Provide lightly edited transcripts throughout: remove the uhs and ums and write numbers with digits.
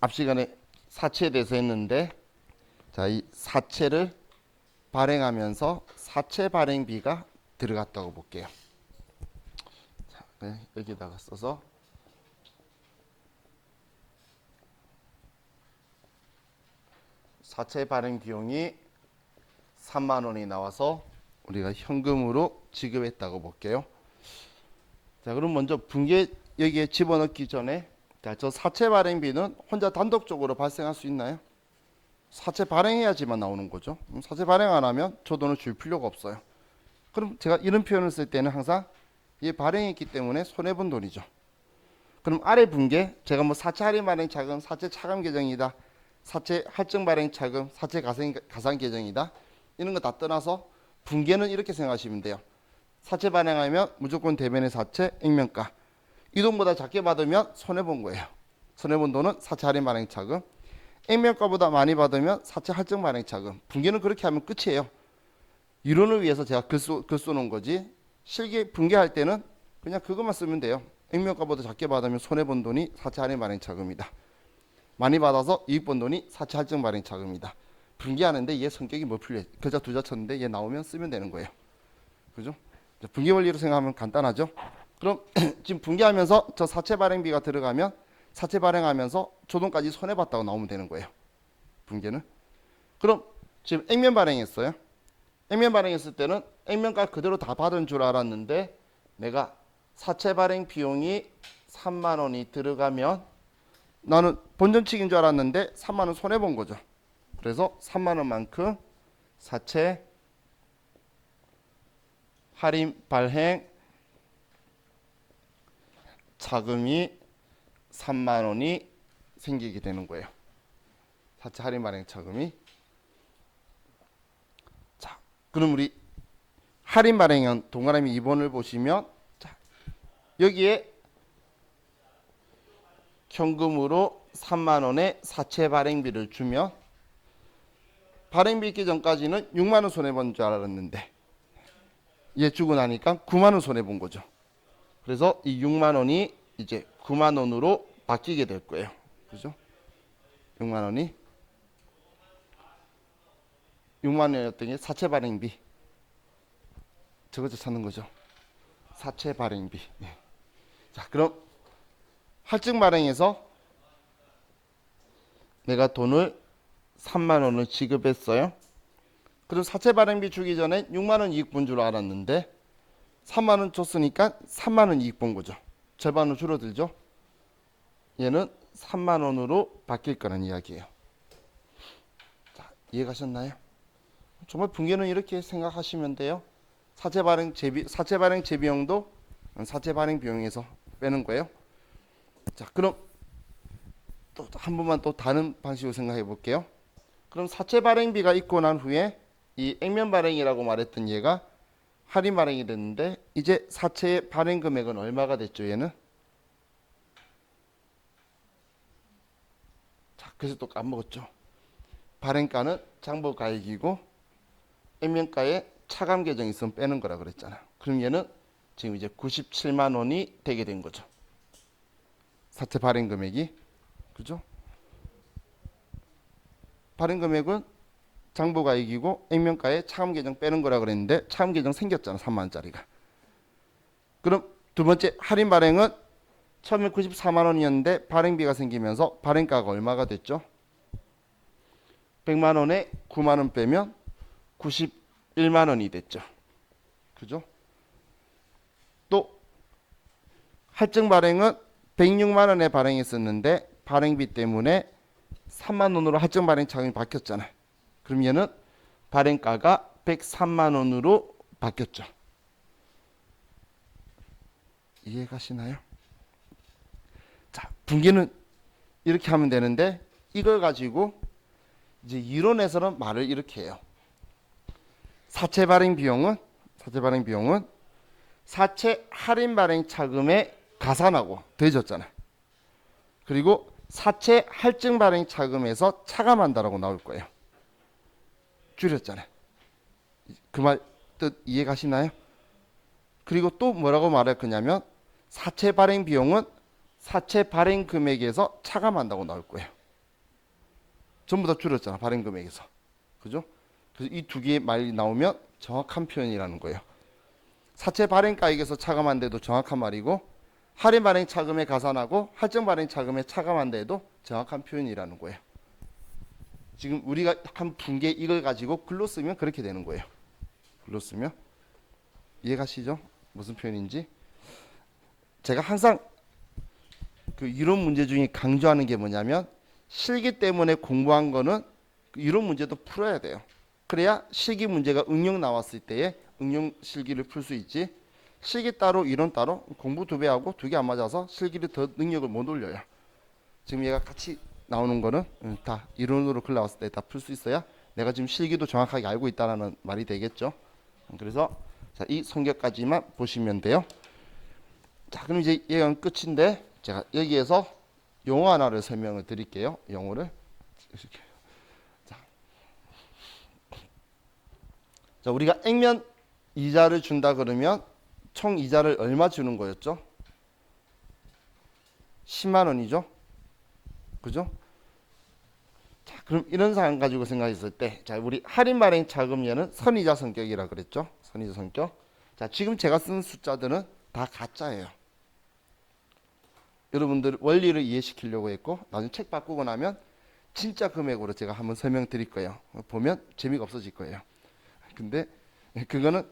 앞 시간에 사채에 대해서 했는데, 자, 이 사채를 발행하면서 사채 발행비가 들어갔다고 볼게요. 자, 여기다가 써서 사채 발행 비용이 3만 원이 나와서 우리가 현금으로 지급했다고 볼게요. 자, 그럼 먼저 분계 여기에 집어넣기 전에, 자, 저 사채 발행비는 혼자 단독적으로 발생할 수 있나요? 사채 발행해야지만 나오는 거죠. 사채 발행 안 하면 저 돈을 줄 필요가 없어요. 그럼 제가 이런 표현을 쓸 때는 항상 얘 발행했기 때문에 손해본 돈이죠. 그럼 아래 분계, 제가 뭐 사채 할인 발행 차금, 사채 차감 계정이다, 사채 할증 발행 차금, 사채 가산 계정이다, 이런 거 다 떠나서 분계는 이렇게 생각하시면 돼요. 사채 발행하면 무조건 대변의 사채, 액면가. 이 돈보다 작게 받으면 손해본 거예요. 손해본 돈은 사채 할인 발행 차금. 액면가보다 많이 받으면 사채 할증 발행 차금. 분계는 그렇게 하면 끝이에요. 이론을 위해서 제가 글 써놓은 거지, 실기 분계할 때는 그냥 그것만 쓰면 돼요. 액면가보다 작게 받으면 손해본 돈이 사채 할인 발행 차금이다. 많이 받아서 이익 본 돈이 사채 할증 발행 차금이다. 분계하는데 얘 성격이 뭐 필요해? 글자 두 자 쳤는데 얘 나오면 쓰면 되는 거예요. 그죠? 분계 원리로 생각하면 간단하죠. 그럼 지금 분계하면서 저 사채 발행비가 들어가면 사채 발행하면서 조돈까지 손해봤다고 나오면 되는 거예요. 분계는. 그럼 지금 액면 발행했어요. 액면 발행했을 때는 액면가 그대로 다 받은 줄 알았는데, 내가 사채 발행 비용이 3만 원이 들어가면 나는 본전치기인 줄 알았는데 3만 원 손해본 거죠. 그래서 3만 원만큼 사채 할인 발행 자금이 3만 원이 생기게 되는 거예요. 사채 할인 발행 자금이. 자, 그럼 우리 할인 발행형 동그라미 2번을 보시면, 자, 여기에 현금으로 3만 원의 사채 발행비를 주면, 발행비 있기 전까지는 6만 원 손해 본 줄 알았는데 얘 주고 나니까 9만 원 손해 본 거죠. 그래서 이 6만 원이 이제 9만 원으로 바뀌게 될 거예요. 그죠? 6만 원이 6만 원이었던 게 사채 발행비. 저것도 찾는 거죠. 사채 발행비. 네. 자, 그럼 할증 발행에서 내가 돈을 3만 원을 지급했어요. 그럼 사채 발행비 주기 전에 6만 원 이익 본 줄 알았는데 3만 원 줬으니까 3만 원 이익 본 거죠. 절반으로 줄어들죠. 얘는 3만 원으로 바뀔 거란 이야기예요. 자, 이해가셨나요? 정말 분계는 이렇게 생각하시면 돼요. 사채 발행 재비용도 사채 발행 비용에서 빼는 거예요. 자, 그럼 또 한 번만 또 다른 방식으로 생각해 볼게요. 그럼 사채 발행비가 있고 난 후에 이 액면 발행이라고 말했던 얘가 할인 발행이 됐는데, 이제 사채의 발행 금액은 얼마가 됐죠? 얘는. 자, 그래서 또 까먹었죠. 발행가는 장부가액이고 액면가에 차감 계정이 있으면 빼는 거라 그랬잖아. 그럼 얘는 지금 이제 97만 원이 되게 된 거죠. 사채 발행 금액이. 그죠? 발행 금액은 장부가액이고 액면가에 차감 계정 빼는 거라 그랬는데 차감 계정 생겼잖아. 3만 원짜리가. 그럼 두 번째 할인 발행은 처음에 94만 원이었는데 발행비가 생기면서 발행가가 얼마가 됐죠? 100만 원에 9만 원 빼면 91만 원이 됐죠. 그죠? 또 할증 발행은 106만 원에 발행했었는데 발행비 때문에 3만 원으로 할증 발행 차금이 바뀌었잖아요. 그럼 얘는 발행가가 103만 원으로 바뀌었죠. 이해가시나요? 자, 분계는 이렇게 하면 되는데, 이걸 가지고 이제 이론에서는 말을 이렇게 해요. 사채 발행 비용은 사채 할인 발행 차금에 가산하고 더해졌잖아요. 그리고 사채 할증 발행 차금에서 차감한다라고 나올 거예요. 줄였잖아요. 그 말 뜻 이해가시나요? 그리고 또 뭐라고 말할 거냐면, 사채 발행 비용은 사채 발행 금액에서 차감한다고 나올 거예요. 전부 다 줄였잖아. 발행 금액에서. 그죠? 그래서 이 두 개의 말이 나오면 정확한 표현이라는 거예요. 사채 발행가액에서 차감한데도 정확한 말이고 할인 발행 차금에 가산하고 할증 발행 차금에 차감한데도 정확한 표현이라는 거예요. 지금 우리가 한 분계 이걸 가지고 글로 쓰면 그렇게 되는 거예요. 글로 쓰면 이해가시죠? 무슨 표현인지. 제가 항상 그 이론 문제 중에 강조하는 게 뭐냐면 실기 때문에 공부한 거는 이론 문제도 풀어야 돼요. 그래야 실기 문제가 응용 나왔을 때에 응용 실기를 풀 수 있지. 실기 따로 이론 따로 공부 2배 하고 2개 안 맞아서 실기를 더 능력을 못 올려요. 지금 얘가 같이 나오는 거는 다 이론으로 글 나왔을 때 다 풀 수 있어야 내가 지금 실기도 정확하게 알고 있다는 말이 되겠죠. 그래서 자, 이 성격까지만 보시면 돼요. 자, 그럼 이제 얘가 끝인데 제가 여기에서 용어 하나를 설명을 드릴게요. 용어를. 자, 우리가 액면 이자를 준다 그러면 총 이자를 얼마 주는 거였죠? 10만 원이죠. 그죠? 자, 그럼 이런 상황 가지고 생각했을 때, 자, 우리 할인 발행 차금예는 선이자 성격이라 그랬죠? 선이자 성격. 자, 지금 제가 쓴 숫자들은 다 가짜예요. 여러분들 원리를 이해시키려고 했고, 나중에 책 바꾸고 나면 진짜 금액으로 제가 한번 설명드릴 거예요. 보면 재미가 없어질 거예요. 근데 그거는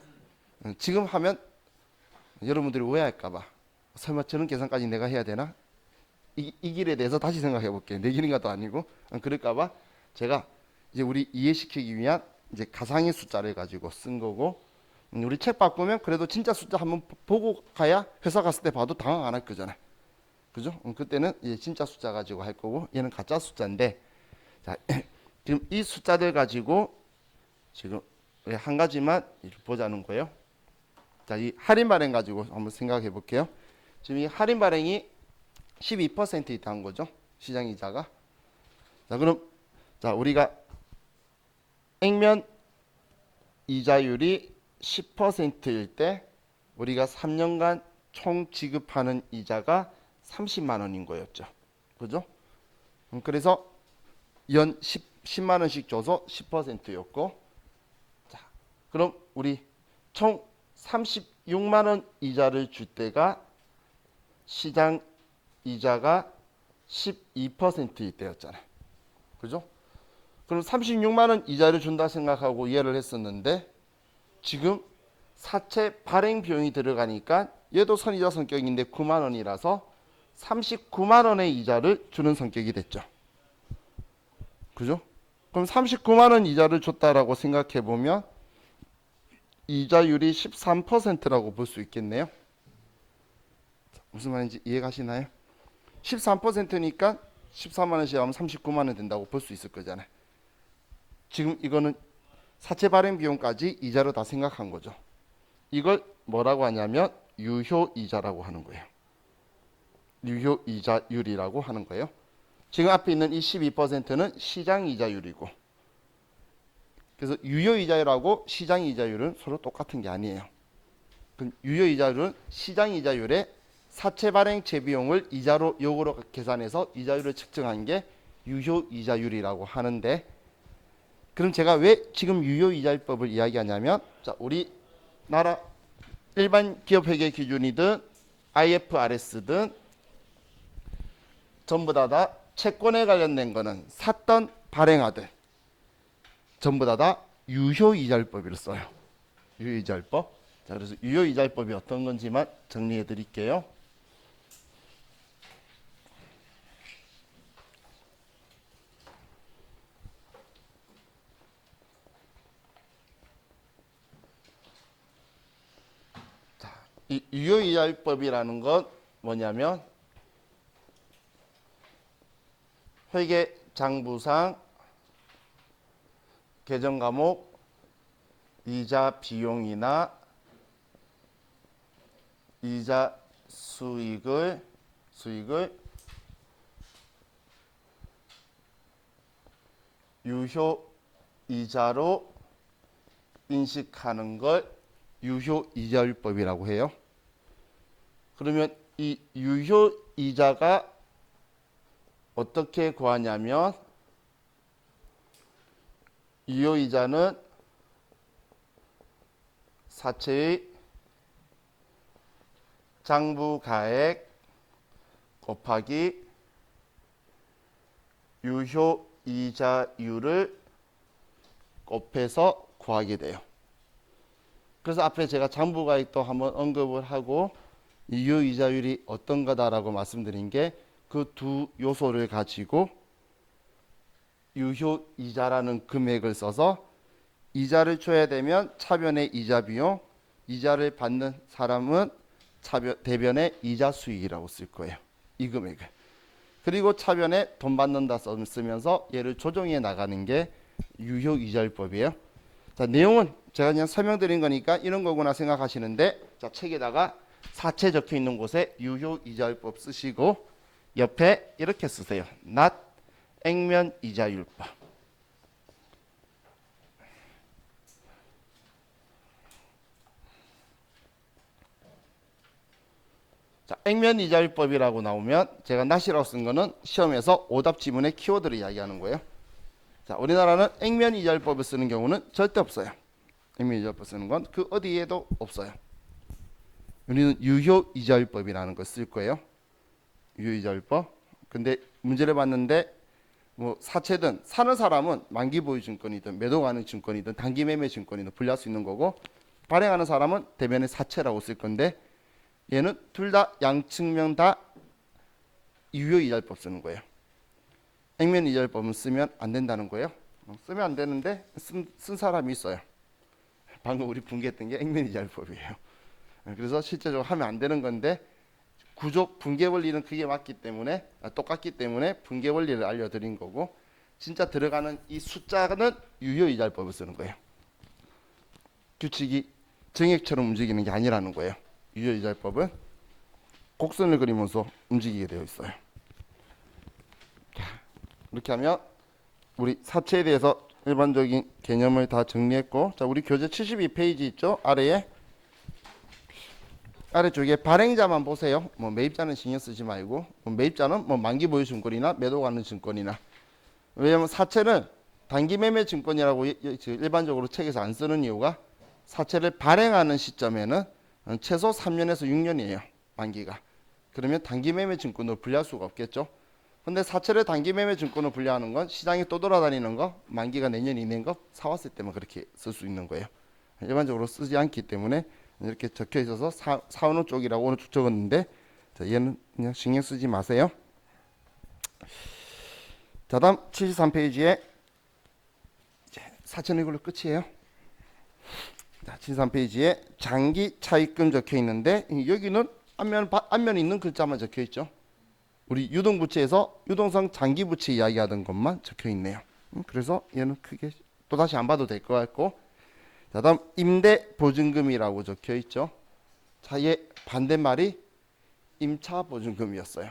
지금 하면 여러분들이 오해할까봐 설마 저런 계산까지 내가 해야 되나? 이 길에 대해서 다시 생각해 볼게요. 내 길인가도 아니고 그럴까봐 제가 이제 우리 이해시키기 위한 이제 가상의 숫자를 가지고 쓴 거고 우리 책 바꾸면 그래도 진짜 숫자 한번 보고 가야 회사 갔을 때 봐도 당황 안 할 거잖아요. 그죠? 그때는 이제 진짜 숫자 가지고 할 거고 얘는 가짜 숫자인데 자 지금 이 숫자들 가지고 지금 한 가지만 보자는 거예요. 자, 이 할인 발행 가지고 한번 생각해 볼게요. 지금 이 할인 발행이 12% 있다는 거죠. 시장 이자가. 자, 그럼 자, 우리가 액면 이자율이 10%일 때 우리가 3년간 총 지급하는 이자가 30만 원인 거였죠. 그죠? 그래서 연 10만 원씩 줘서 10%였고 자, 그럼 우리 총 36만 원 이자를 줄 때가 시장 이자가 12%일 때였잖아요. 그죠? 그럼 36만 원 이자를 준다 생각하고 이해를 했었는데 지금 사채 발행 비용이 들어가니까 얘도 선이자 성격인데 9만 원이라서 39만 원의 이자를 주는 성격이 됐죠. 그죠? 그럼 39만 원 이자를 줬다라고 생각해 보면 이자율이 13%라고 볼 수 있겠네요. 무슨 말인지 이해가시나요? 13%니까 14만 원씩 하면 39만 원 된다고 볼 수 있을 거잖아요. 지금 이거는 사채 발행 비용까지 이자로 다 생각한 거죠. 이걸 뭐라고 하냐면 유효 이자라고 하는 거예요. 유효 이자율이라고 하는 거예요. 지금 앞에 있는 이 12%는 시장 이자율이고 그래서 유효 이자율하고 시장 이자율은 서로 똑같은 게 아니에요. 유효 이자율은 시장 이자율에 사채 발행채 비용을 이자로 역으로 계산해서 이자율을 측정한 게 유효 이자율이라고 하는데 그럼 제가 왜 지금 유효 이자율법을 이야기하냐면 자, 우리나라 일반 기업 회계 기준이든 IFRS든 전부 다 채권에 관련된 거는 샀던 발행하든 전부 다 유효이자율법을 써요. 유효이자율법. 자, 그래서 유효이자율법이 어떤 건지만 정리해 드릴게요. 자, 이 유효이자율법이라는 건 뭐냐면 회계장부상 계정 과목 이자 비용이나 이자 수익을 유효 이자로 인식하는 걸 유효 이자율법이라고 해요. 그러면 이 유효 이자가 어떻게 구하냐면 유효이자는 사채의 장부가액 곱하기 유효이자율을 곱해서 구하게 돼요. 그래서 앞에 제가 장부가액도 한번 언급을 하고 유효이자율이 어떤 거다라고 말씀드린 게 그 두 요소를 가지고 유효이자라는 금액을 써서 이자를 줘야 되면 차변의 이자 비용, 이자를 받는 사람은 대변의 이자 수익이라고 쓸 거예요. 이 금액을. 그리고 차변에 돈 받는다 쓰면서 얘를 조정해 나가는 게 유효이자율법이에요. 자, 내용은 제가 그냥 설명드린 거니까 이런 거구나 생각하시는데, 자, 책에다가 사채 적혀 있는 곳에 유효이자율법 쓰시고 옆에 이렇게 쓰세요. not 액면이자율법. 자, 액면이자율법이라고 나오면 제가 not이라고 쓴 거는 시험에서 오답 지문의 키워드를 이야기하는 거예요. 자, 우리나라는 액면이자율법을 쓰는 경우는 절대 없어요. 액면이자율법 쓰는 건 그 어디에도 없어요. 우리는 유효이자율법이라는 걸 쓸 거예요. 유효이자율법. 근데 문제를 봤는데 뭐 사채든 사는 사람은 만기 보유 증권이든 매도 가능 증권이든 단기 매매 증권이든 분리할 수 있는 거고, 발행하는 사람은 대변의 사채라고 쓸 건데 얘는 둘 다 양측면 다 유효이자율법 쓰는 거예요. 액면이자율법은 쓰면 안 된다는 거예요. 쓰면 안 되는데 쓴 사람이 있어요. 방금 우리 분개했던 게 액면이자율법이에요. 그래서 실제적으로 하면 안 되는 건데 구조 분개 원리는 그게 맞기 때문에 똑같기 때문에 분개 원리를 알려드린 거고, 진짜 들어가는 이 숫자는 유효이자율법을 쓰는 거예요. 규칙이 정액처럼 움직이는 게 아니라는 거예요. 유효이자율법은 곡선을 그리면서 움직이게 되어 있어요. 이렇게 하면 우리 사채에 대해서 일반적인 개념을 다 정리했고, 자, 우리 교재 72페이지 있죠? 아래쪽에 발행자만 보세요. 뭐 매입자는 신경 쓰지 말고, 매입자는 뭐 만기 보유 증권이나 매도 가능 증권이나. 왜냐면 사채는 단기 매매 증권이라고 일반적으로 책에서 안 쓰는 이유가 사채를 발행하는 시점에는 최소 3년에서 6년이에요. 만기가. 그러면 단기 매매 증권으로 분류할 수가 없겠죠. 근데 사채를 단기 매매 증권으로 분류하는 건 시장에 또 돌아다니는 거, 만기가 내년 이내인 거 사왔을 때만 그렇게 쓸 수 있는 거예요. 일반적으로 쓰지 않기 때문에 이렇게 적혀 있어서 사원호 쪽이라고 오른쪽 적었는데, 자, 얘는 그냥 신경 쓰지 마세요. 자, 다음 73페이지에 사채는 이걸로 끝이에요. 자, 73페이지에 장기 차입금 적혀 있는데 여기는 앞면에 있는 글자만 적혀 있죠. 우리 유동부채에서 유동성 장기부채 이야기하던 것만 적혀 있네요. 그래서 얘는 크게 또다시 안 봐도 될 것 같고, 자, 다음 임대보증금이라고 적혀 있죠. 자, 얘 반대말이 임차보증금이었어요.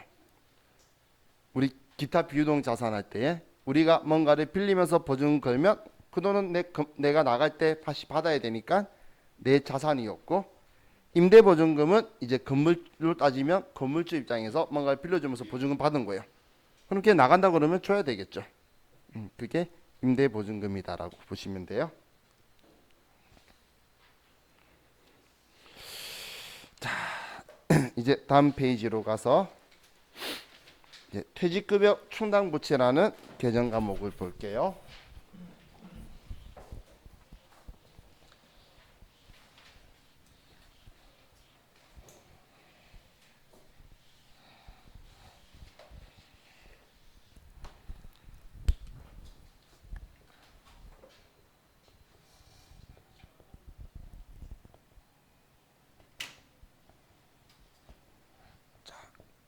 우리 기타 비유동 자산 할 때에 우리가 뭔가를 빌리면서 보증금 걸면 그 돈은 내가 나갈 때 다시 받아야 되니까 내 자산이었고, 임대보증금은 이제 건물로 따지면 건물주 입장에서 뭔가를 빌려주면서 보증금 받은 거예요. 그렇게 나간다 그러면 줘야 되겠죠. 그게 임대보증금이다라고 보시면 돼요. 자, 이제 다음 페이지로 가서 이제 퇴직급여 충당부채라는 개정 과목을 볼게요.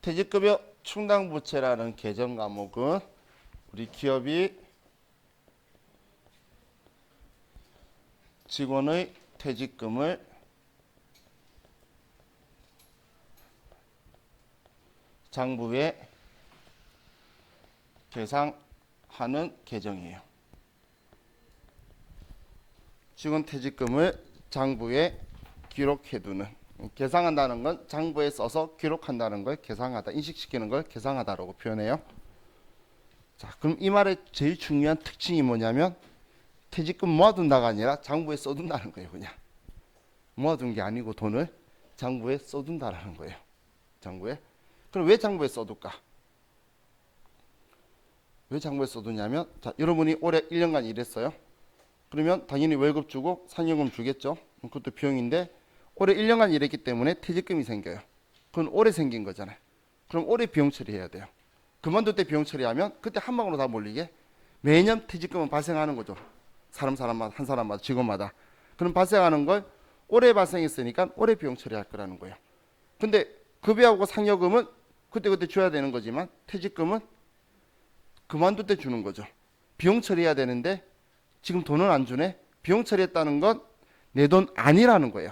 퇴직급여 충당부채라는 개정 과목은 우리 기업이 직원의 퇴직금을 장부에 계상하는 개정이에요. 직원 퇴직금을 장부에 기록해두는, 계상한다는 건 장부에 써서 기록한다는 걸 계상하다, 인식시키는 걸 계상하다라고 표현해요. 자, 그럼 이 말의 제일 중요한 특징이 뭐냐면 퇴직금 모아둔다가 아니라 장부에 써둔다는 거예요. 그냥 모아둔 게 아니고 돈을 장부에 써둔다라는 거예요. 장부에. 그럼 왜 장부에 써둘까? 왜 장부에 써두냐면, 자, 여러분이 올해 1년간 일했어요. 그러면 당연히 월급 주고 상여금 주겠죠. 그것도 비용인데 올해 1년간 일했기 때문에 퇴직금이 생겨요. 그건 올해 생긴 거잖아요. 그럼 올해 비용 처리해야 돼요. 그만둘 때 비용 처리하면 그때 한 방으로 다 몰리게 매년 퇴직금은 발생하는 거죠. 사람마다, 한 사람마다, 직원마다. 그럼 발생하는 걸 올해 발생했으니까 올해 비용 처리할 거라는 거예요. 근데 급여하고 상여금은 그때그때 줘야 되는 거지만 퇴직금은 그만둘 때 주는 거죠. 비용 처리해야 되는데 지금 돈을 안 주네. 비용 처리했다는 건 내 돈 아니라는 거예요.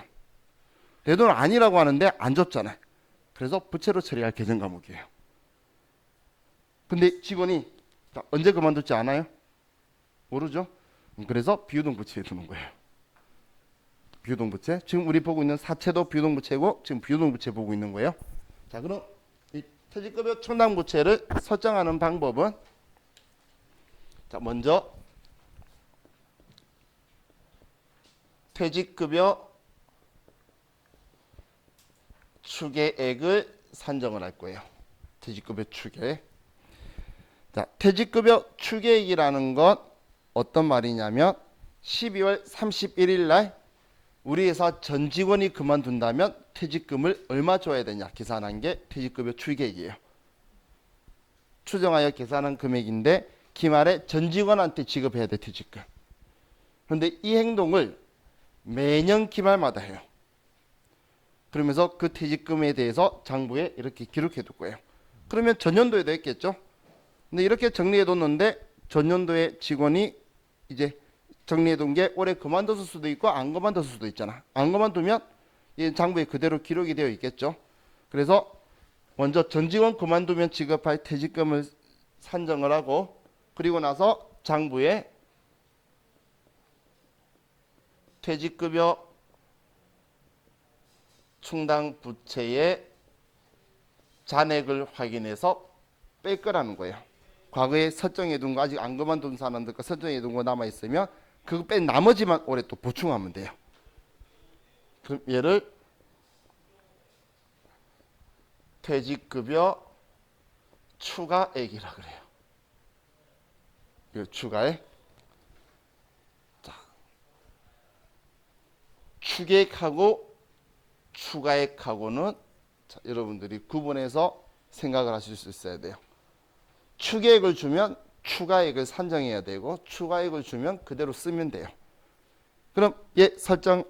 내 돈 아니라고 하는데 안 줬잖아요. 그래서 부채로 처리할 개정 과목이에요. 근데 직원이 언제 그만둘지 아나요? 모르죠. 그래서 비유동부채에 두는 거예요. 비유동부채. 지금 우리 보고 있는 사채도 비유동부채고 지금 비유동부채 보고 있는 거예요. 자, 그럼 이 퇴직급여 충당부채를 설정하는 방법은, 자, 먼저 퇴직급여 추계액을 산정을 할 거예요. 퇴직급여 추계액. 자, 퇴직급여 추계액이라는 건 어떤 말이냐면 12월 31일 날 우리 회사 전 직원이 그만둔다면 퇴직금을 얼마 줘야 되냐 계산한 게 퇴직급여 추계액이에요. 추정하여 계산한 금액인데 기말에 전 직원한테 지급해야 돼, 퇴직금. 그런데 이 행동을 매년 기말마다 해요. 그러면서 그 퇴직금에 대해서 장부에 이렇게 기록해 둘 거예요. 그러면 전년도에도 했겠죠. 근데 이렇게 정리해 뒀는데 전년도에 직원이 이제 정리해 둔 게 올해 그만뒀을 수도 있고 안 그만뒀을 수도 있잖아. 안 그만두면 이 장부에 그대로 기록이 되어 있겠죠. 그래서 먼저 전 직원 그만두면 지급할 퇴직금을 산정을 하고, 그리고 나서 장부에 퇴직급여 충당 부채의 잔액을 확인해서 뺄 거라는 거예요. 과거에 설정해 둔 거, 아직 안 그만둔 사람들 거 설정해 둔 거 남아 있으면 그거 뺀 나머지만 올해 또 보충하면 돼요. 그럼 얘를 퇴직급여 추가액이라 그래요. 이 추가액. 자, 추계액하고 추가액하고는, 자, 여러분들이 구분해서 생각을 하실 수 있어야 돼요. 추계액을 주면 추가액을 산정해야 되고 추가액을 주면 그대로 쓰면 돼요. 그럼 얘 설정하는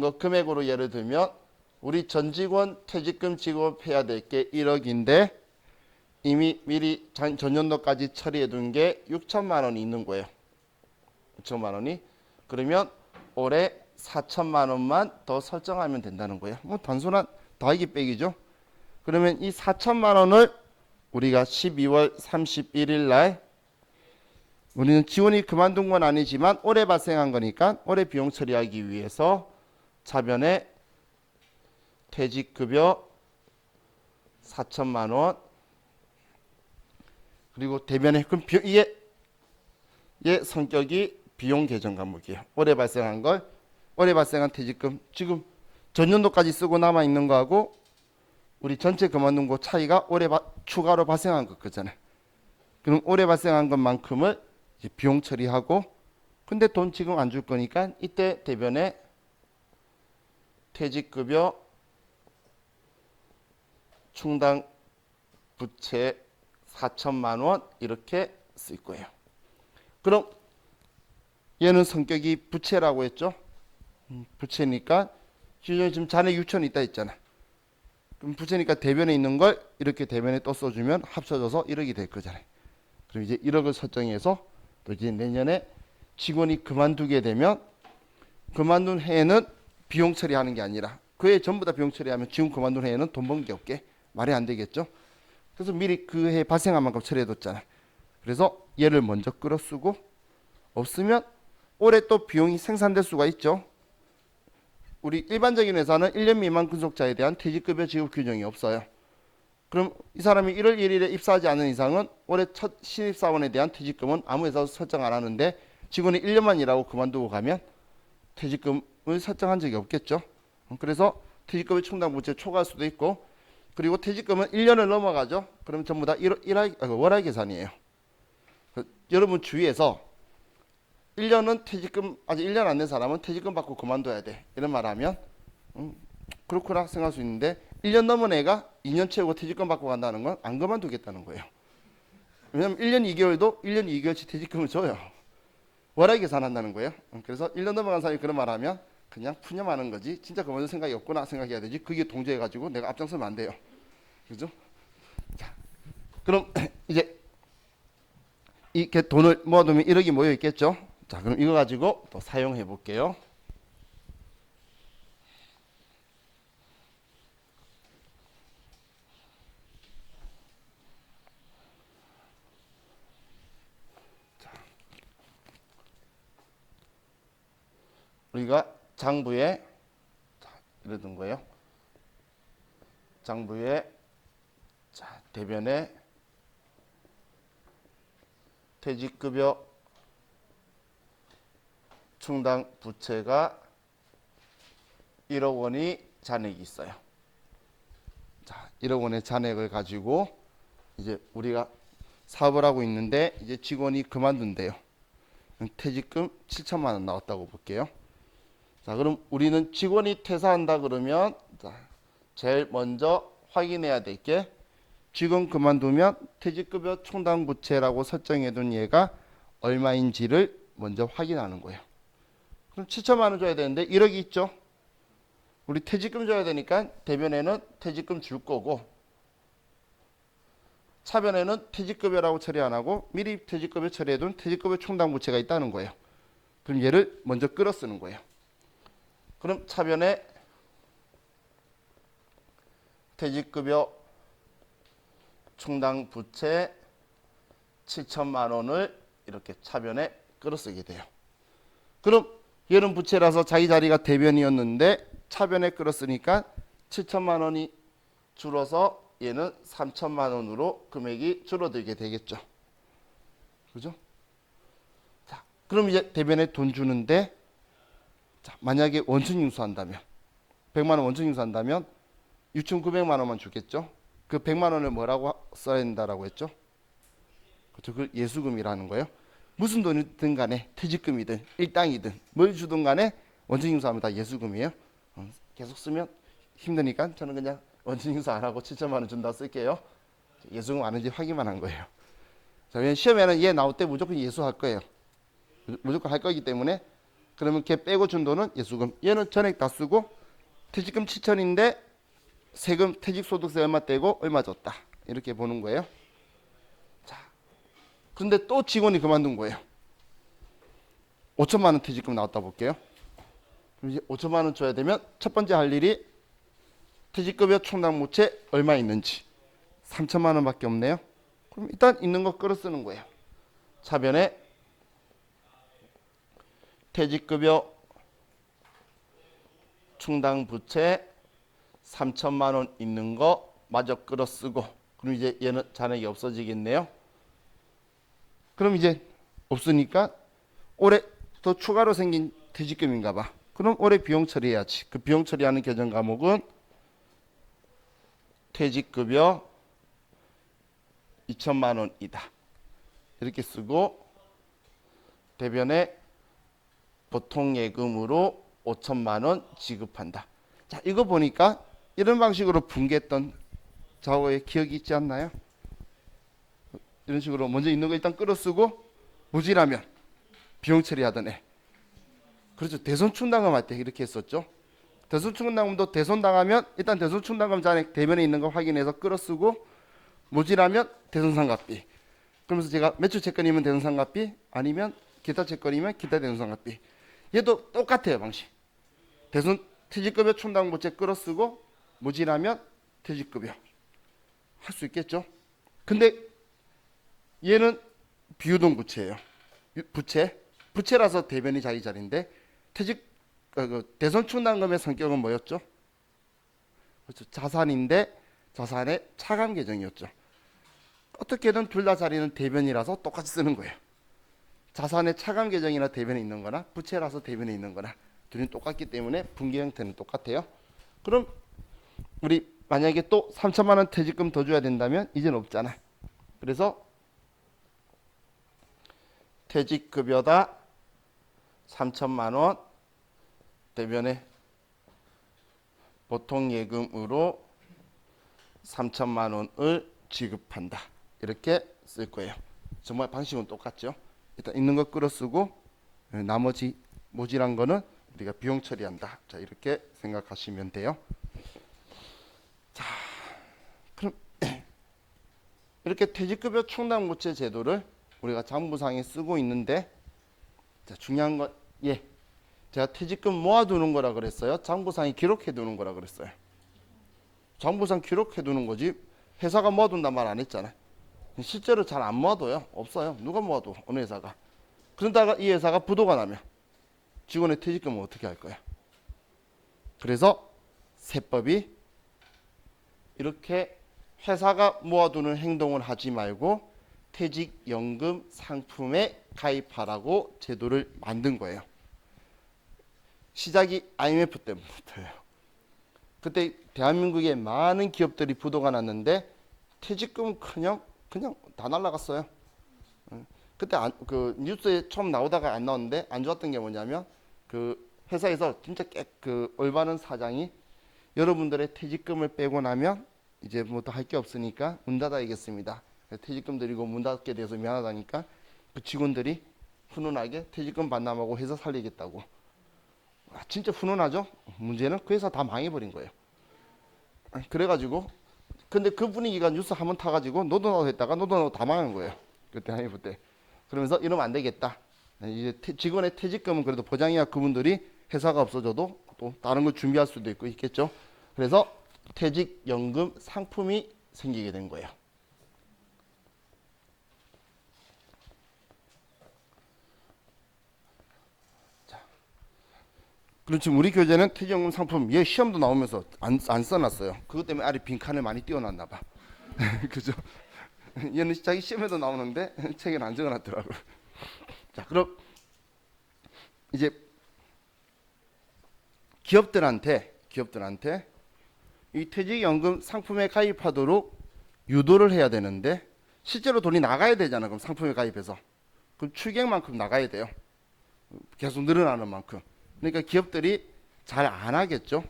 거 금액으로 예를 들면 우리 전 직원 퇴직금 지급해야 될 게 1억인데 이미 미리 전년도까지 처리해 둔 게 6천만 원이 있는 거예요. 6천만 원이. 그러면 올해 4천만 원만 더 설정하면 된다는 거예요. 뭐 단순한 더하기 빼기죠. 그러면 이 4천만 원을 우리가 12월 31일 날, 우리는 지원이 그만둔 건 아니지만 올해 발생한 거니까 올해 비용 처리하기 위해서 차변에 퇴직급여 4천만 원, 그리고 대변에, 그럼 이게 얘 성격이 비용 계정 과목이에요. 올해 발생한 걸, 올해 발생한 퇴직금, 지금 전년도까지 쓰고 남아 있는 거하고 우리 전체 그만둔 거 차이가 올해 추가로 발생한 것 거잖아요. 그럼 올해 발생한 것만큼을 이제 비용 처리하고, 근데 돈 지금 안 줄 거니까 이때 대변에 퇴직급여 충당 부채 4천만 원 이렇게 쓸 거예요. 그럼 얘는 성격이 부채라고 했죠. 부채니까 지금 잔액 6천 있다 했잖아. 그럼 부채니까 대변에 있는 걸 이렇게 대변에 또 써주면 합쳐져서 1억이 될 거잖아요. 그럼 이제 1억을 설정해서 또 이제 내년에 직원이 그만두게 되면 그만둔 해에는 비용 처리하는 게 아니라 그 해 전부 다 비용 처리하면 지금 그만둔 해에는 돈 번 게 없게 말이 안 되겠죠. 그래서 미리 그 해 발생한 만큼 처리해뒀잖아요. 그래서 얘를 먼저 끌어 쓰고, 없으면 올해 또 비용이 생산될 수가 있죠. 우리 일반적인 회사는 1년 미만 근속자에 대한 퇴직급여 지급 규정이 없어요. 그럼 이 사람이 1월 1일에 입사하지 않은 이상은 올해 첫 신입사원에 대한 퇴직금은 아무 회사도 설정 안 하는데 직원이 1년만 일하고 그만두고 가면 퇴직금을 설정한 적이 없겠죠. 그래서 퇴직금의 충당부채 초과할 수도 있고, 그리고 퇴직금은 1년을 넘어가죠. 그럼 전부 다 월할 계산이에요. 여러분 주위에서 1년은 퇴직금 아직 1년 안 된 사람은 퇴직금 받고 그만둬야 돼 이런 말 하면 그렇구나 생각할 수 있는데, 1년 넘은 애가 2년 채우고 퇴직금 받고 간다는 건 안 그만두겠다는 거예요. 왜냐면 1년 2개월도 1년 2개월치 퇴직금을 줘요. 월하게 계산한다는 거예요. 그래서 1년 넘어간 사람이 그런 말 하면 그냥 푸념하는 거지, 진짜 그만둘 생각이 없구나 생각해야 되지, 그게 동조해가지고 내가 앞장서면 안 돼요. 그죠? 자, 그럼 이제 이렇게 돈을 모아두면 1억이 모여 있겠죠. 자, 그럼 이거 가지고 또 사용해 볼게요. 우리가 장부에 이러던 거예요. 장부에 대변에 퇴직급여 충당 부채가 1억 원이 잔액이 있어요. 자, 1억 원의 잔액을 가지고 이제 우리가 사업을 하고 있는데 이제 직원이 그만둔대요. 퇴직금 7천만 원 나왔다고 볼게요. 자, 그럼 우리는 직원이 퇴사한다 그러면 제일 먼저 확인해야 될 게, 직원 그만두면 퇴직급여 충당부채라고 설정해둔 얘가 얼마인지를 먼저 확인하는 거예요. 그럼 7천만 원 줘야 되는데 1억이 있죠. 우리 퇴직금 줘야 되니까 대변에는 퇴직금 줄 거고, 차변에는 퇴직급여라고 처리 안 하고 미리 퇴직급여 처리해둔 퇴직급여 충당부채가 있다는 거예요. 그럼 얘를 먼저 끌어 쓰는 거예요. 그럼 차변에 퇴직급여 충당부채 7천만 원을 이렇게 차변에 끌어 쓰게 돼요. 그럼 얘는 부채라서 자기 자리가 대변이었는데 차변에 끌어 쓰니까 7천만 원이 줄어서 얘는 3천만 원으로 금액이 줄어들게 되겠죠. 그죠? 자, 그럼 이제 대변에 돈 주는데, 자, 만약에 원천징수한다면 100만 원 원천징수한다면 6,900만 원만 주겠죠. 그 100만 원을 뭐라고 써야 된다라고 했죠? 그렇죠. 그 예수금이라는 거예요. 무슨 돈이든 간에 퇴직금이든 일당이든 뭘 주든 간에 원천징수하면 다 예수금이에요. 계속 쓰면 힘드니까 저는 그냥 원천징수 안 하고 7천만 원 준다 쓸게요. 예수금 아는지 확인만 한 거예요. 자, 왜냐면 시험에는 얘 나올 때 무조건 예수할 거예요. 무조건 할 거기 때문에. 그러면 걔 빼고 준 돈은 예수금. 얘는 전액 다 쓰고 퇴직금 7천인데 세금 퇴직소득세 얼마 떼고 얼마 줬다, 이렇게 보는 거예요. 자, 그런데 또 직원이 그만둔 거예요. 5천만 원 퇴직금 나왔다 볼게요. 그럼 이제 5천만 원 줘야 되면 첫 번째 할 일이 퇴직급여 충당부채 얼마 있는지, 3천만 원밖에 없네요. 그럼 일단 있는 거 끌어 쓰는 거예요. 차변에 퇴직급여 충당부채 3천만 원 있는 거 마저 끌어 쓰고, 그럼 이제 얘는 잔액이 없어지겠네요. 그럼 이제 없으니까 올해 더 추가로 생긴 퇴직금인가 봐. 그럼 올해 비용 처리해야지. 그 비용 처리하는 계정 과목은 퇴직급여 2천만 원이다, 이렇게 쓰고 대변에 보통예금으로 5천만 원 지급한다. 자, 이거 보니까 이런 방식으로 분개했던 좌우의 기억이 있지 않나요? 이런 식으로 먼저 있는 거 일단 끌어 쓰고 모자라면 비용 처리하던 애. 그렇죠. 대손 충당금 할 때 이렇게 했었죠. 대손 충당금도 대손 당하면 일단 대손 충당금 잔액 대변에 있는 거 확인해서 끌어 쓰고, 모자라면 대손 상각비. 그러면서 제가 매출 채권이면 대손 상각비, 아니면 기타 채권이면 기타 대손 상각비. 얘도 똑같아요, 방식. 대손 퇴직급여 충당부채 끌어 쓰고 모자라면 퇴직급여 할 수 있겠죠. 근데 얘는 비유동 부채예요. 부채라서 대변이 자기 자리인데 대손 충당금의 성격은 뭐였죠? 그렇죠. 자산인데 자산의 차감 계정이었죠. 어떻게든 둘 다 자리는 대변이라서 똑같이 쓰는 거예요. 자산의 차감 계정이나 대변에 있는 거나 부채라서 대변에 있는 거나 둘이 똑같기 때문에 분기 형태는 똑같아요. 그럼 우리 만약에 또 3천만 원 퇴직금 더 줘야 된다면 이제는 없잖아. 그래서 퇴직급여다 3천만 원 대변에 보통예금으로 3천만 원을 지급한다. 이렇게 쓸 거예요. 정말 방식은 똑같죠. 일단 있는 거 끌어 쓰고 나머지 모질한 거는 우리가 비용 처리한다. 자, 이렇게 생각하시면 돼요. 자, 그럼 이렇게 퇴직급여 충당부채 제도를 우리가 장부상에 쓰고 있는데, 자, 중요한 건 제가 퇴직금 모아두는 거라 그랬어요. 장부상에 기록해 두는 거라 그랬어요. 장부상 기록해 두는 거지 회사가 모아둔단 말 안 했잖아요. 실제로 잘 안 모아둬요. 없어요. 누가 모아둬? 어느 회사가. 그러다가 이 회사가 부도가 나면 직원의 퇴직금은 어떻게 할 거야? 그래서 세법이 이렇게 회사가 모아두는 행동을 하지 말고 퇴직연금 상품에 가입하라고 제도를 만든 거예요. 시작이 IMF 때부터예요. 그때 대한민국에 많은 기업들이 부도가 났는데 퇴직금은 그냥 다 날라갔어요. 그때 그 뉴스에 처음 나오다가 안 나왔는데 안 좋았던 게 뭐냐면 그 회사에서 진짜 그 올바른 사장이 여러분들의 퇴직금을 빼고 나면 이제 뭐 더 할 게 없으니까 문 닫아야겠습니다. 퇴직금 드리고 문 닫게 돼서 미안하다니까 그 직원들이 훈훈하게 퇴직금 반납하고 회사 살리겠다고. 진짜 훈훈하죠? 문제는 그 회사 다 망해버린 거예요. 그래가지고 근데 그 분위기가 뉴스 한번 타가지고 너도 나도 했다가 너도 나도 다 망한 거예요. 그때 IMF 때. 그러면서 이러면 안 되겠다. 이제 직원의 퇴직금은 그래도 보장이야. 그분들이 회사가 없어져도 또 다른 걸 준비할 수도 있고 있겠죠. 그래서 퇴직연금 상품이 생기게 된 거예요. 그럼 지금 우리 교재는 퇴직연금 상품 얘 시험도 나오면서 안 써놨어요. 그것 때문에 아래 빈칸을 많이 띄워놨나 봐. 그죠? 얘는 자기 시험에도 나오는데 책에는 안 적어놨더라고요. 자, 그럼 이제 기업들한테 이 퇴직연금 상품에 가입하도록 유도를 해야 되는데 실제로 돈이 나가야 되잖아. 그럼 상품에 가입해서 그럼 추경만큼 나가야 돼요. 계속 늘어나는 만큼. 그러니까 기업들이 잘 안 하겠죠.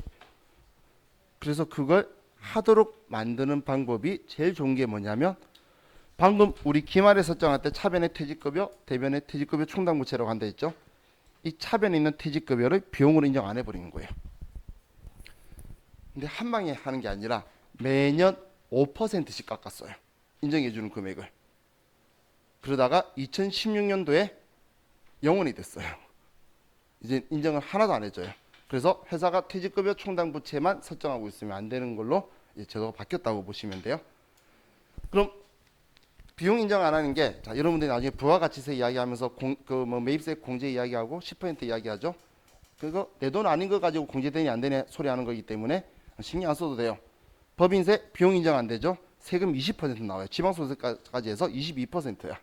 그래서 그걸 하도록 만드는 방법이 제일 좋은 게 뭐냐면 방금 우리 기말에 설정할 때 차변의 퇴직급여, 대변의 퇴직급여 충당부채라고 한다 했죠. 이 차변에 있는 퇴직급여를 비용으로 인정 안 해버리는 거예요. 근데 한 방에 하는 게 아니라 매년 5%씩 깎았어요. 인정해주는 금액을. 그러다가 2016년도에 영원이 됐어요. 이제 인정을 하나도 안 해줘요. 그래서 회사가 퇴직급여 충당부채만 설정하고 있으면 안 되는 걸로 이제 제도가 바뀌었다고 보시면 돼요. 그럼 비용 인정 안 하는 게, 자, 여러분들이 나중에 부가가치세 이야기하면서 매입세 공제 이야기하고 10% 이야기하죠. 그거 내 돈 아닌 거 가지고 공제되니 안 되냐 소리 하는 거기 때문에 신경 안 써도 돼요. 법인세 비용 인정 안 되죠. 세금 20% 나와요. 지방소득세까지 해서 22%야.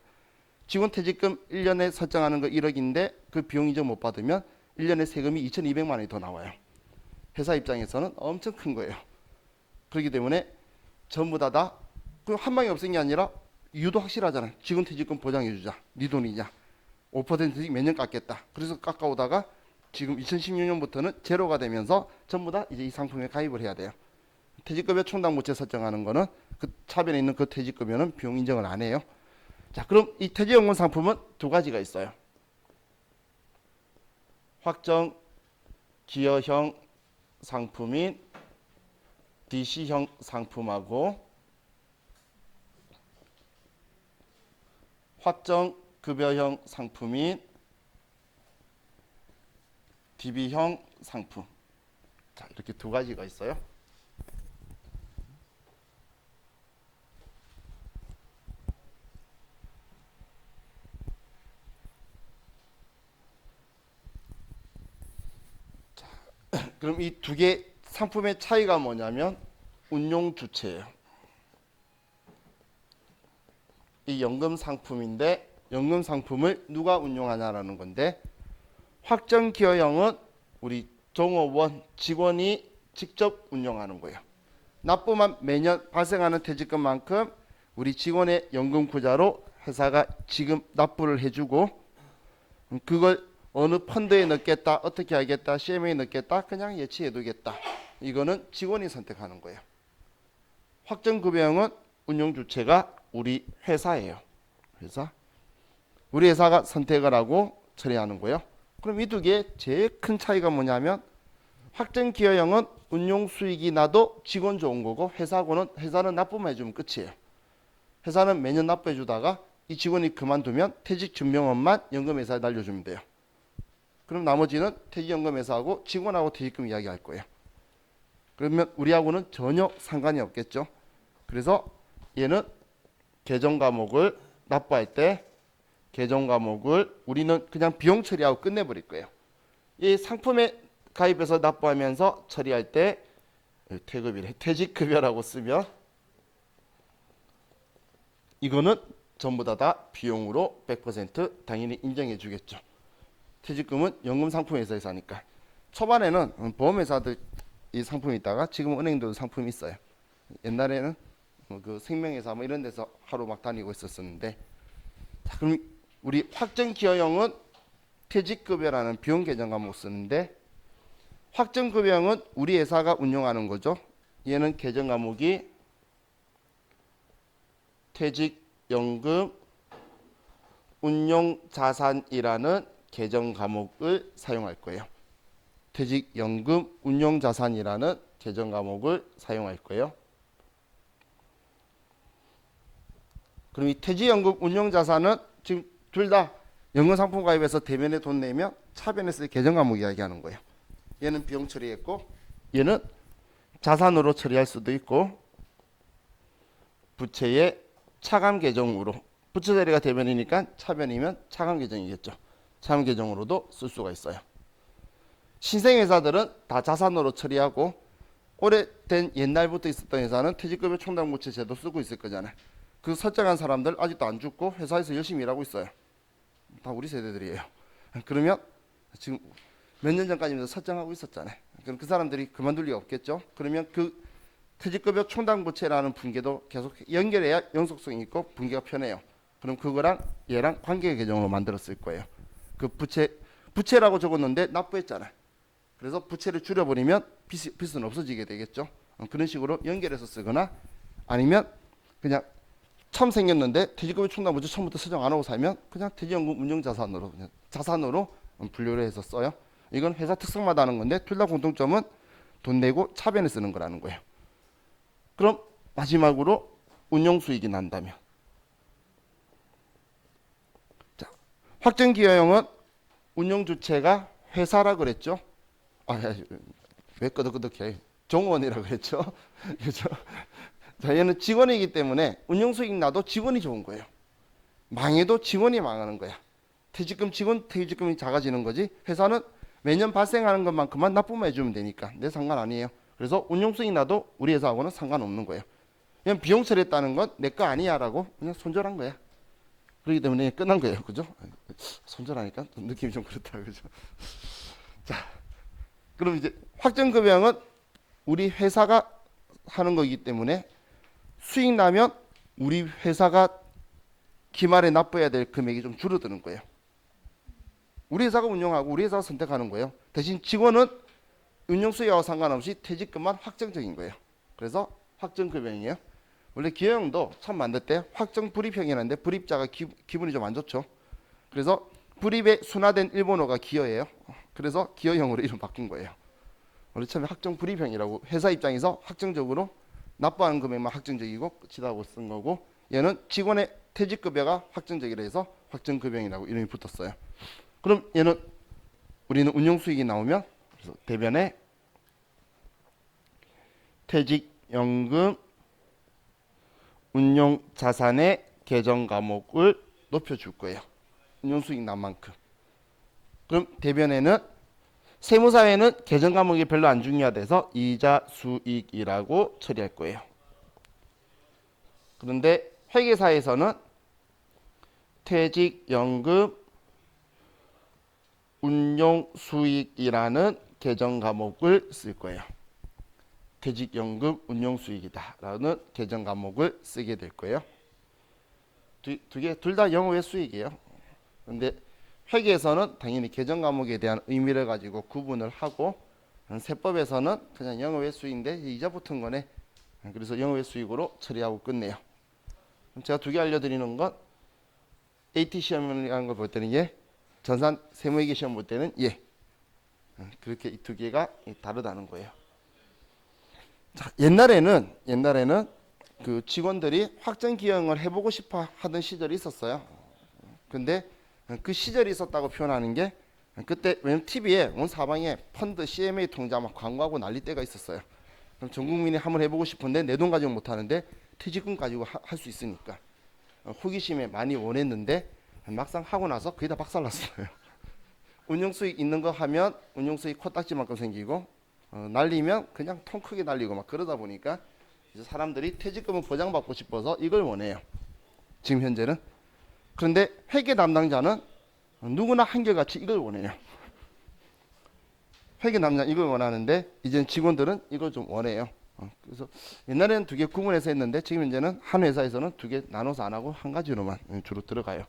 직원 퇴직금 1년에 설정하는 거 1억인데 그 비용 인정 못 받으면 1년에 세금이 2,200만 원이 더 나와요. 회사 입장에서는 엄청 큰 거예요. 그렇기 때문에 전부 다 한 방에 없앤 게 아니라 이유도 확실하잖아요. 직원 퇴직금 보장해주자. 네 돈이냐. 5%씩 몇 년 깎겠다. 그래서 깎아오다가 지금 2016년부터는 제로가 되면서 전부 다 이제 이 상품에 가입을 해야 돼요. 퇴직급여 충당부채 설정하는 거는 그 차변에 있는 그 퇴직급여는 비용 인정을 안 해요. 자, 그럼 이 퇴직연금 상품은 두 가지가 있어요. 확정 기여형 상품인 DC형 상품하고 확정 급여형 상품인 DB형 상품. 자, 이렇게 두 가지가 있어요. 그럼 이 두 개 상품의 차이가 뭐냐면 운용 주체예요. 이 연금 상품인데 연금 상품을 누가 운용하냐라는 건데, 확정기여형은 우리 종업원 직원이 직접 운용하는 거예요. 납부만 매년 발생하는 퇴직금만큼 우리 직원의 연금구자로 회사가 지금 납부를 해주고, 그걸 어느 펀드에 넣겠다, 어떻게 하겠다, CM에 넣겠다, 그냥 예치해두겠다. 이거는 직원이 선택하는 거예요. 확정급여형은 운용 주체가 우리 회사예요. 우리 회사가 선택을 하고 처리하는 거예요. 그럼 이 두 개의 제일 큰 차이가 뭐냐면, 확정기여형은 운용 수익이 나도 직원 좋은 거고, 회사는 납부만 해주면 끝이에요. 회사는 매년 납부해 주다가 이 직원이 그만두면 퇴직증명원만 연금회사에 날려주면 돼요. 그럼 나머지는 퇴직연금회사하고 직원하고 퇴직금 이야기할 거예요. 그러면 우리하고는 전혀 상관이 없겠죠. 그래서 얘는 계정 과목을 납부할 때 계정 과목을 우리는 그냥 비용 처리하고 끝내버릴 거예요. 이 상품에 가입해서 납부하면서 처리할 때 퇴직급여라고 쓰면 이거는 전부 다 비용으로 100% 당연히 인정해 주겠죠. 퇴직금은 연금 상품회사에서 하니까. 초반에는 보험회사들 이 상품이 있다가 지금 은행도 상품이 있어요. 옛날에는 그 생명회사 뭐 이런 데서 하루 막 다니고 있었었는데, 자, 그럼 우리 확정기여형은 퇴직급여라는 비용 계정 과목 쓰는데, 확정급여형은 우리 회사가 운영하는 거죠. 얘는 계정 과목이 퇴직연금 운용자산이라는 계정 과목을 사용할 거예요. 퇴직연금 운용자산이라는 계정 과목을 사용할 거예요. 그럼 이 퇴직연금 운용자산은 지금 둘 다 연금상품 가입해서 대면에 돈 내면 차변에서 계정 과목 이야기하는 거예요. 얘는 비용 처리했고 얘는 자산으로 처리할 수도 있고, 부채의 차감 계정으로, 부채 자리가 대변이니까 차변이면 차감 계정이겠죠. 차감 계정으로도 쓸 수가 있어요. 신생회사들은 다 자산으로 처리하고, 오래된 옛날부터 있었던 회사는 퇴직급여 총담부채 제도 쓰고 있을 거잖아요. 그 설정한 사람들 아직도 안 죽고 회사에서 열심히 일하고 있어요. 다 우리 세대들이에요. 그러면 지금 몇 년 전까지는 설정하고 있었잖아요. 그럼 그 사람들이 그만둘 리가 없겠죠. 그러면 그 퇴직급여 총담부채라는 분계도 계속 연결해야 연속성이 있고 분계가 편해요. 그럼 그거랑 얘랑 관계 계정으로 만들었을 거예요. 그 부채라고 적었는데 납부했잖아요. 그래서 부채를 줄여버리면 빚은 없어지게 되겠죠. 그런 식으로 연결해서 쓰거나, 아니면 그냥 처음 생겼는데 퇴직급여 총담부채 처음부터 설정 안 하고 살면 그냥 퇴직연금 운용자산으로, 그냥 자산으로 분류를 해서 써요. 이건 회사 특성마다 하는 건데 둘 다 공통점은 돈 내고 차변에 쓰는 거라는 거예요. 그럼 마지막으로 운용수익이 난다면, 자, 확정기여형은 운용주체가 회사라 그랬죠. 왜 끄덕끄덕해? 종원이라 그랬죠. 그렇죠? 자, 얘는 직원이기 때문에 운용수익 나도 직원이 좋은 거예요. 망해도 직원이 망하는 거야. 퇴직금이 작아지는 거지. 회사는 매년 발생하는 것만큼만 납부만 해주면 되니까 내 상관 아니에요. 그래서 운용수익 나도 우리 회사하고는 상관없는 거예요. 그냥 비용 처리했다는 건 내 거 아니야라고 그냥 손절한 거야. 그렇기 때문에 끝난 거예요. 그죠? 손절하니까 느낌이 좀 그렇다. 그죠? 자, 그럼 이제 확정급여형은 우리 회사가 하는 거기 때문에 수익 나면 우리 회사가 기말에 납부해야 될 금액이 좀 줄어드는 거예요. 우리 회사가 운영하고 우리 회사가 선택하는 거예요. 대신 직원은 운용수익하고 상관없이 퇴직금만 확정적인 거예요. 그래서 확정급여형이에요. 원래 기여형도 처음 만들 때 확정불입형이라는데 불입자가 기분이 좀 안 좋죠. 그래서 불입에 순화된 일본어가 기여예요. 그래서 기여형으로 이름 바뀐 거예요. 원래 처음에 확정불입형이라고, 회사 입장에서 확정적으로 납부하는 금액만 확정적이고 끝이라고 쓴 거고, 얘는 직원의 퇴직급여가 확정적이라 해서 확정급여형이라고 이름이 붙었어요. 그럼 얘는 우리는 운용수익이 나오면, 그래서 대변에 퇴직연금 운용자산의 계정 과목을 높여줄 거예요. 운용수익 난 만큼. 그럼 대변에는 세무사회는 계정 과목이 별로 안 중요하대서 이자 수익이라고 처리할 거예요. 그런데 회계사에서는 퇴직연금 운용수익이라는 계정 과목을 쓸 거예요. 퇴직연금 운용수익이다라는 계정 과목을 쓰게 될 거예요. 둘 다 영어의 수익이에요. 근데 회계에서는 당연히 계정 과목에 대한 의미를 가지고 구분을 하고, 세법에서는 그냥 영어의 수익인데 이자 붙은 거네. 그래서 영어의 수익으로 처리하고 끝내요. 제가 두 개 알려드리는 건 AT 시험이라는 걸 볼 때는 예, 전산 세무회계 시험 볼 때는 예. 그렇게 이 두 개가 다르다는 거예요. 자, 옛날에는 그 직원들이 확정 기형을 해보고 싶어 하던 시절이 있었어요. 근데 그 시절이 있었다고 표현하는 게, 그때 왜냐면 TV에 온 사방에 펀드 CMA 통장 막 광고하고 난리 때가 있었어요. 그럼 전 국민이 한번 해보고 싶은데 내 돈 가지고 못 하는데 퇴직금 가지고 할 수 있으니까 호기심에 많이 원했는데 막상 하고 나서 그게 다 박살났어요. 운용수익 있는 거 하면 운용수익 코딱지만큼 생기고, 날리면 그냥 통 크게 날리고 막 그러다 보니까 이제 사람들이 퇴직금을 보장받고 싶어서 이걸 원해요. 지금 현재는. 그런데 회계 담당자는 누구나 한결같이 이걸 원해요. 회계 담당자 이걸 원하는데 이제는 직원들은 이걸 좀 원해요. 그래서 옛날에는 두 개 구분해서 했는데 지금 현재는 한 회사에서는 두 개 나눠서 안 하고 한 가지로만 주로 들어가요.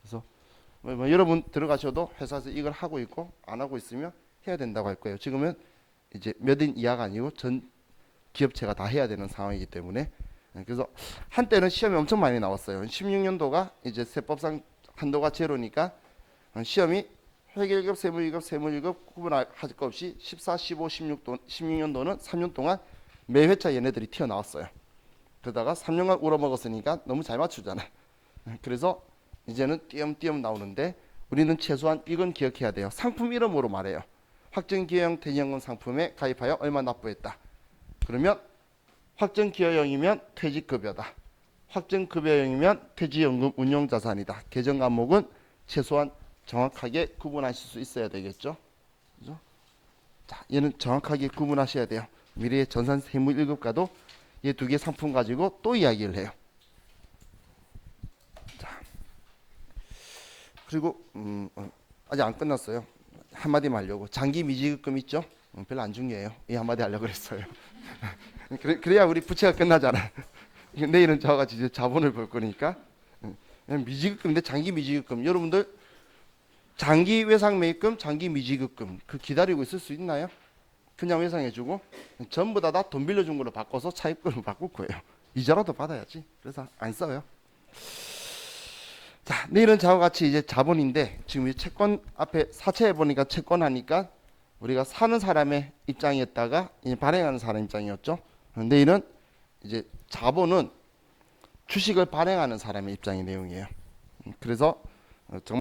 그래서 뭐 여러분 들어가셔도 회사에서 이걸 하고 있고 안 하고 있으면 해야 된다고 할 거예요. 지금은 이제 몇 인 이하가 아니고 전 기업체가 다 해야 되는 상황이기 때문에. 그래서 한때는 시험이 엄청 많이 나왔어요. 16년도가 이제 세법상 한도가 제로니까 시험이 회계 1급, 세무 1급, 세무 1급 구분할 거 없이 14, 15, 16년도는 3년 동안 매 회차 얘네들이 튀어나왔어요. 그러다가 3년간 울어먹었으니까 너무 잘 맞추잖아. 그래서 이제는 띄엄띄엄 나오는데 우리는 최소한 이건 기억해야 돼요. 상품 이름으로 말해요. 확정기여형 퇴직연금 상품에 가입하여 얼마 납부했다. 그러면 확정기여형이면 퇴직급여다. 확정급여형이면 퇴직연금 운용자산이다. 계정 과목은 최소한 정확하게 구분하실 수 있어야 되겠죠. 그죠? 자, 얘는 정확하게 구분하셔야 돼요. 미래의 전산 세무 1급과도 이 두 개 상품 가지고 또 이야기를 해요. 자, 그리고 아직 안 끝났어요. 한마디만 하려고. 장기 미지급금 있죠? 별로 안 중요해요. 이 한마디 하려고 그랬어요. 그래야 우리 부채가 끝나잖아. 내일은 저와 같이 이제 자본을 볼 거니까. 미지급금인데 장기 미지급금. 여러분들 장기 외상 매입금, 장기 미지급금 그 기다리고 있을 수 있나요? 그냥 외상해주고 전부 다 돈 빌려준 걸로 바꿔서 차입금을 바꿀 거예요. 이자라도 받아야지. 그래서 안 써요. 자, 내일은 저와 같이 이제 자본인데 지금 이 채권 앞에 사채해 보니까 채권 하니까 우리가 사는 사람의 입장이었다가 이제 발행하는 사람 입장이었죠. 내일은 이제 자본은 주식을 발행하는 사람의 입장의 내용이에요. 그래서 정말